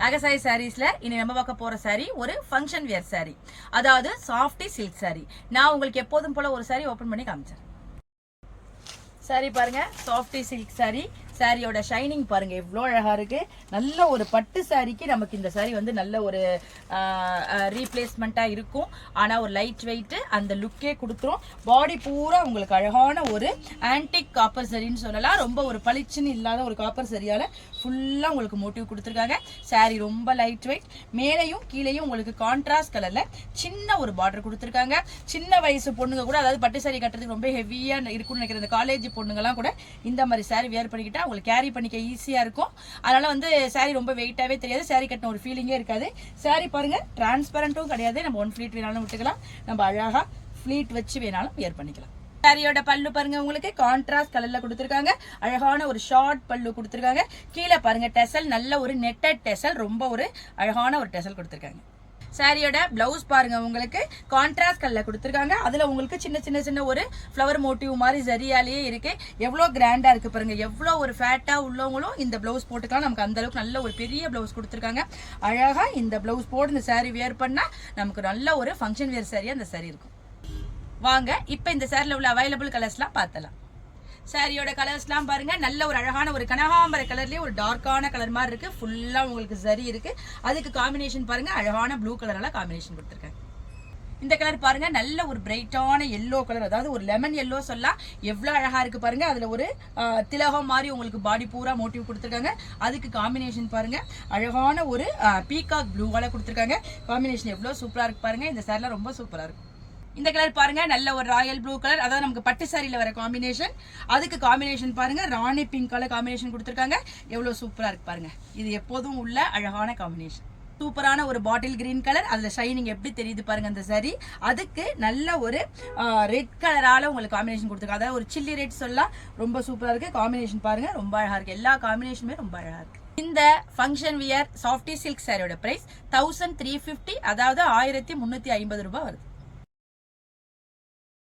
அகசாரி சாரீஸ்ல இனி நம்ம பார்க்க போற சாரி ஒரு ஃபங்க்ஷன் வியர் சாரி, அதாவது சாஃப்டி சில்க் சாரி. நான் உங்களுக்கு எப்போதும் போல ஒரு சாரி ஓபன் பண்ணி காமிச்சேன். சாரி பாருங்க, சாஃப்டி சில்க் சாரி. சாரியோட ஷைனிங் பாருங்க எவ்வளோ அழகா இருக்கு. நல்ல ஒரு பட்டு சாரிக்கு நமக்கு இந்த சாரி வந்து நல்ல ஒரு ரீப்ளேஸ்மெண்ட்டா இருக்கும். ஆனா ஒரு லைட் வெயிட் அந்த லுக்கே கொடுத்துரும். பாடி பூரா உங்களுக்கு அழகான ஒரு ஆன்டிக் காப்பர் சரின்னு சொல்லலாம். ரொம்ப ஒரு பளிச்சுன்னு இல்லாத ஒரு காப்பர் சரியால ஃபுல்லா உங்களுக்கு மோட்டிவ் கொடுத்துருக்காங்க. சாரி ரொம்ப லைட் வெயிட். மேலையும் கீழையும் உங்களுக்கு கான்ட்ராஸ்ட் கலர்ல சின்ன ஒரு பார்டர் கொடுத்துருக்காங்க. சின்ன வயசு பொண்ணுங்க கூட, அதாவது பட்டு சாரி கட்டுறதுக்கு ரொம்ப ஹெவியா இருக்கும்னு நினைக்கிற இந்த காலேஜ் பொண்ணுங்கலாம் கூட இந்த மாதிரி சாரி வேர் பண்ணிக்கிட்டா உங்களுக்கு கேரி பண்ணிக்க ஈஸியா இருக்கும். அதனால வந்து சாரி ரொம்ப வெயிட்டாவே தெரியாது, சாரி கட்டின ஒரு ஃபீலிங்கே இருக்காது. சாரி பாருங்க டிரான்ஸ்பரண்ட்டும் கிடையாது. நம்ம ஒன் ஃபிளீட் வேணாலும் விட்டுக்கலாம், நம்ம அழகா ஃபிளீட் வச்சு வேணாலும் வேர் பண்ணிக்கலாம். சாரியோட பல்லு பாருங்க, உங்களுக்கு கான்ட்ராஸ்ட் கலர்ல கொடுத்துருக்காங்க. அழகான ஒரு ஷார்ட் பல்லு கொடுத்துருக்காங்க. கீழே பாருங்க டெசல், நல்ல ஒரு நெட்டட் டெசல், ரொம்ப ஒரு அழகான ஒரு டெசல் கொடுத்துருக்காங்க. சாரியோட பிளவுஸ் பாருங்க, உங்களுக்கு கான்ட்ராஸ்ட் கலர்ல கொடுத்துருக்காங்க. அதுல உங்களுக்கு சின்ன சின்ன சின்ன ஒரு ஃப்ளவர் மோட்டிவ் மாதிரி ஜரியாலேயே இருக்கு. எவ்வளவு கிராண்டா இருக்கு பாருங்க. எவ்வளவு ஒரு ஃபேட்டா உள்ளவங்களும் இந்த பிளவுஸ் போட்டுக்கலாம். நமக்கு அந்த அளவுக்கு நல்ல ஒரு பெரிய பிளவுஸ் கொடுத்துருக்காங்க. அழகா இந்த பிளவுஸ் போட்டு இந்த சாரி வேர் பண்ணா நமக்கு நல்ல ஒரு ஃபங்க்ஷன் வேர் சாரியா இந்த சாரி இருக்கும். வாங்க இப்ப இந்த சாரில உள்ள அவைலபிள் கலர்ஸ்லாம் பார்த்தலாம். சாரியோட கலர்ஸ்லாம் பாருங்க, நல்ல ஒரு அழகான ஒரு கனகாம்பர கலர்லயே ஒரு டார்க்கான கலர் மாதிரி இருக்கு. ஃபுல்லா உங்களுக்கு சரி இருக்கு. அதுக்கு காம்பினேஷன் பாருங்க, அழகான ப்ளூ கலரால காம்பினேஷன் கொடுத்துருக்காங்க. இந்த கலர் பாருங்க, நல்ல ஒரு பிரைட்டான எல்லோ கலர், அதாவது ஒரு லெமன் எல்லோ சொல்லலாம். எவ்வளவு அழகா இருக்கு பாருங்க. அதுல ஒரு திலகம் மாதிரி உங்களுக்கு பாடி பூரா மோட்டிவ் கொடுத்துருக்காங்க. அதுக்கு காம்பினேஷன் பாருங்க, அழகான ஒரு பீகாக் ப்ளூவால கொடுத்துருக்காங்க. காம்பினேஷன் எவ்வளவு சூப்பரா இருக்கு பாருங்க. இந்த சாரில ரொம்ப சூப்பரா இருக்கும். இந்த கலர் பாருங்க, நல்ல ஒரு ராயல் ப்ளூ கலர், அதாவது நமக்கு பட்டு சாரியில வர காம்பினேஷன். அதுக்கு காம்பினேஷன் பாருங்க, ராணி பிங்க் கலர் காம்பினேஷன் கொடுத்துருக்காங்க. எவ்வளவு சூப்பரா இருக்கு பாருங்க. இது எப்போதும் உள்ள அழகான காம்பினேஷன். சூப்பரான ஒரு பாட்டில் கிரீன் கலர், அதுல ஷைனிங் எப்படி தெரியுது பாருங்க அந்த சாரி. அதுக்கு நல்ல ஒரு ரெட் கலரால உங்களுக்கு காம்பினேஷன் கொடுத்துருக்காங்க. அதாவது ஒரு சில்லி ரெட் சொல்லலாம். ரொம்ப சூப்பரா இருக்கு. காம்பினேஷன் பாருங்க ரொம்ப அழகா இருக்கு. எல்லா காம்பினேஷனுமே ரொம்ப அழகா இருக்கு. இந்த ஃபங்க்ஷன் வியர் சாஃப்டி சில்க் சாரியோட பிரைஸ் 1350, அதாவது 1350 ரூபாய் வருது.